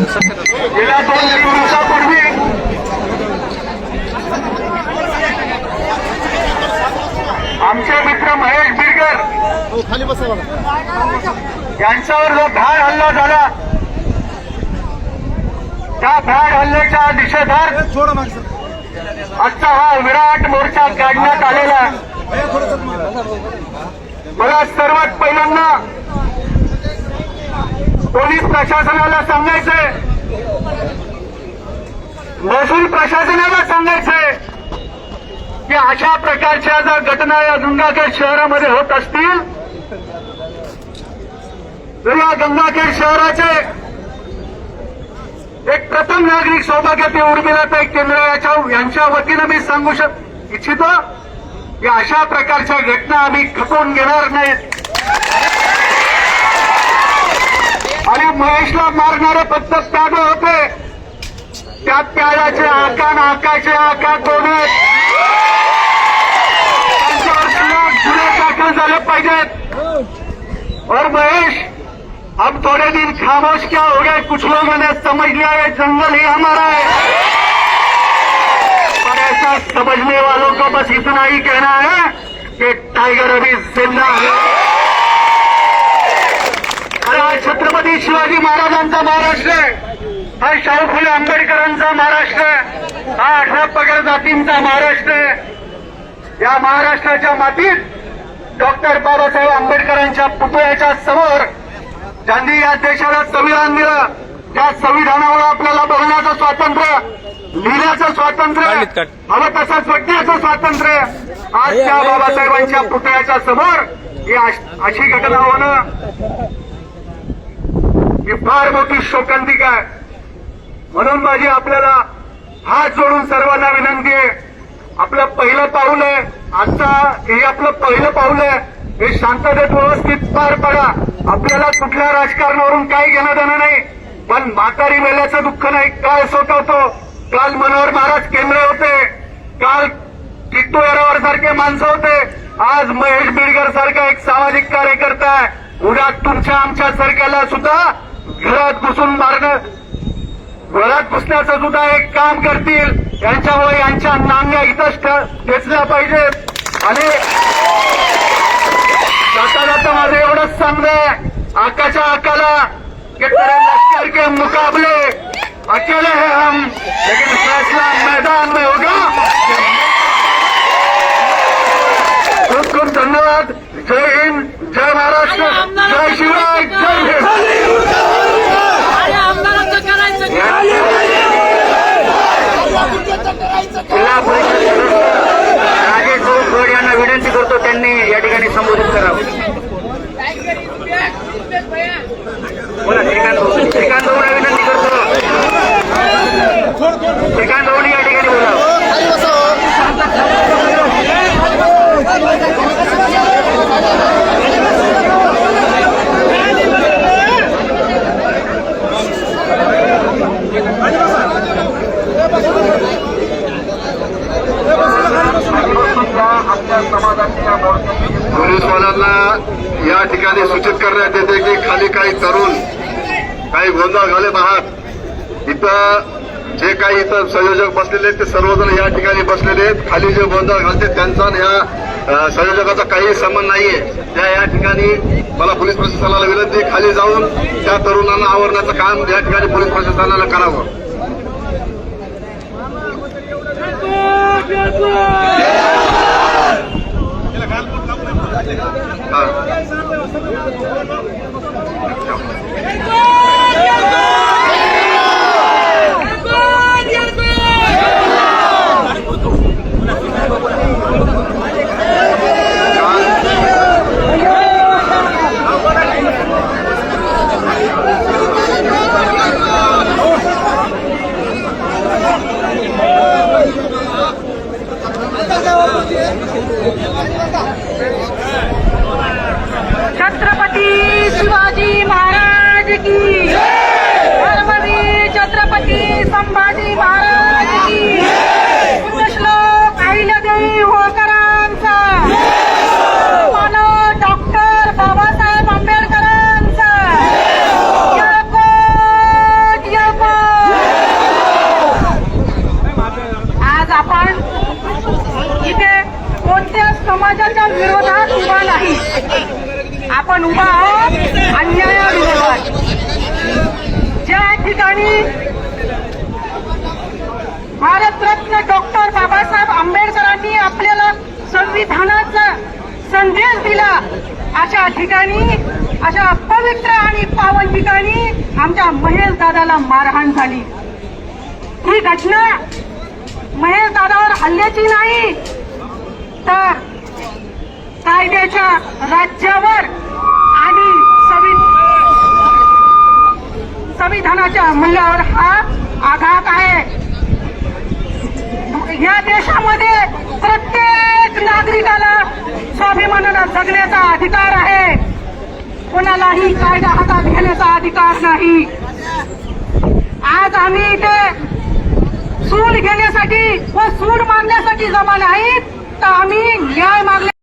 गेल्या 2-3 दिवसापूर्वी आमचे मित्र महेश बिरकर खाली बसा यांच्यावर जो भ्याड हल्ला झाला त्या भ्याड हल्ल्याच्या निषेधार्थ आजचा हा विराट मोर्चा काढण्यात आलेला आहे. मला सर्वात पहिल्यांदा पोलीस प्रशासनाला सांगायचंय, महसूल प्रशासनाला सांगायचंय की अशा प्रकारच्या जर घटना या गंगाखेड शहरामध्ये होत असतील तर या गंगाखेड शहराचे एक प्रथम नागरिक सौभाग्यवती उर्मिलाताई केंद्रे यांच्या वतीनं मी सांगू इच्छितो की अशा प्रकारच्या घटना आम्ही खपवून घेणार नाहीत आणि महेशला मारणारे फक्त प्यादे होते. त्या प्यादाचे आकाचे आकार दोन आहेत. त्यांच्यावर गुन्हे दाखल झाले पाहिजेत. और महेश, हम थोड़े दिन खामोश क्या हो गए, कुछ लोगों ने समझ लिया ये जंगल ही हमारा है. पर ऐसा समझने वालों को बस इतना ही कहना है कि टाइगर अभी जिंदा है. अरे हा छत्रपती शिवाजी महाराजांचा महाराष्ट्र आहे, हा शाहू फुले आंबेडकरांचा महाराष्ट्र आहे, हा 18 पगड जातींचा महाराष्ट्र आहे. या महाराष्ट्राच्या मातीत डॉक्टर बाबासाहेब आंबेडकरांच्या पुतळ्याच्या समोर ज्यांनी या देशाला संविधान दिलं, त्या संविधानावर आपल्याला बोलण्याचं स्वातंत्र्य, लिहिण्याचं स्वातंत्र्य, हवं तसं वागण्याचं स्वातंत्र्य, आज त्या बाबासाहेबांच्या पुतळ्याच्या समोर ही अशी घटना होणं ही फार मोठी शोकांतिका आहे. म्हणून माझी आपल्याला हात जोडून सर्वांना विनंती आहे, आपलं पहिलं पाऊल आहे आजचा, हे आपलं पहिलं पाऊल आहे, हे शांततेत व्यवस्थित पार पडा. आपल्याला कुठल्या राजकारणावरून काही घेणं देणं नाही, पण म्हातारी मेल्याचं दुःख नाही काय सोटवतो. काल मनोहर महाराज केंद्रे होते, काल किट्टू येरावार सारखे माणसं होते, आज महेश बिडकर सारखा एक सामाजिक कार्यकर्ता आहे. उद्या तुमच्या आमच्या सारख्याला सुद्धा घरात घुसून मारणं, घरात घुसण्याचं सुद्धा एक काम करतील. यांच्यामुळे यांच्या नांग्या इथंच ठेचल्या पाहिजेत. आणि जाता जाता माझं एवढंच सांगणं, आकाच्या आकाला कि तेरे लश्कर के मुकाबले अकेले हैं हम, लेकिन फैसला मैदान में होगा. खूप खूप धन्यवाद. जय हिंद, जय महाराष्ट्र, जय शिवराय, जय भीम. जिल्हा परिषद राजेश खोड यांना विनंती करतो त्यांनी या ठिकाणी संबोधित करावं. बोला श्रीकांत भाऊला विनंती करतो, श्रीकांत भाऊनी या ठिकाणी बोलावं. पोलीसवाल्यांना या ठिकाणी सूचित करण्यात येते की खाली काही तरुण काही गोंधळ घालत आहात. इथं जे काही इथं संयोजक बसलेले आहेत ते सर्वजण या ठिकाणी बसलेले आहेत. खाली जे गोंधळ घालते त्यांचा या संयोजकाचा काही संबंध नाहीये. त्या या ठिकाणी मला पोलीस प्रशासनाला विनंती, खाली जाऊन त्या तरुणांना आवरण्याचं काम या ठिकाणी पोलीस प्रशासनाला करावं. छत्रपती शिवाजी महाराज की संविधानाचा संदेश दिला अशा ठिकाणी, अशा पवित्र आणि पावन ठिकाणी आमच्या महेश दादाला मारहाण झाली. ही घटना महेश दादावर हल्ल्याची नाही, तर कायद्याच्या राज्यावर आणि संविधानाच्या मूल्यावर हा आघात आहे. या देशामध्ये प्रत्येक नागरिकाला स्वाभिमानाने जगण्याचा अधिकार आहे. कोणालाही कायदा हातात घेण्याचा अधिकार नाही. आज आम्ही इथे सूड घेण्यासाठी व सूड मागण्यासाठी जमा नाहीत, तर आम्ही न्याय मागण्या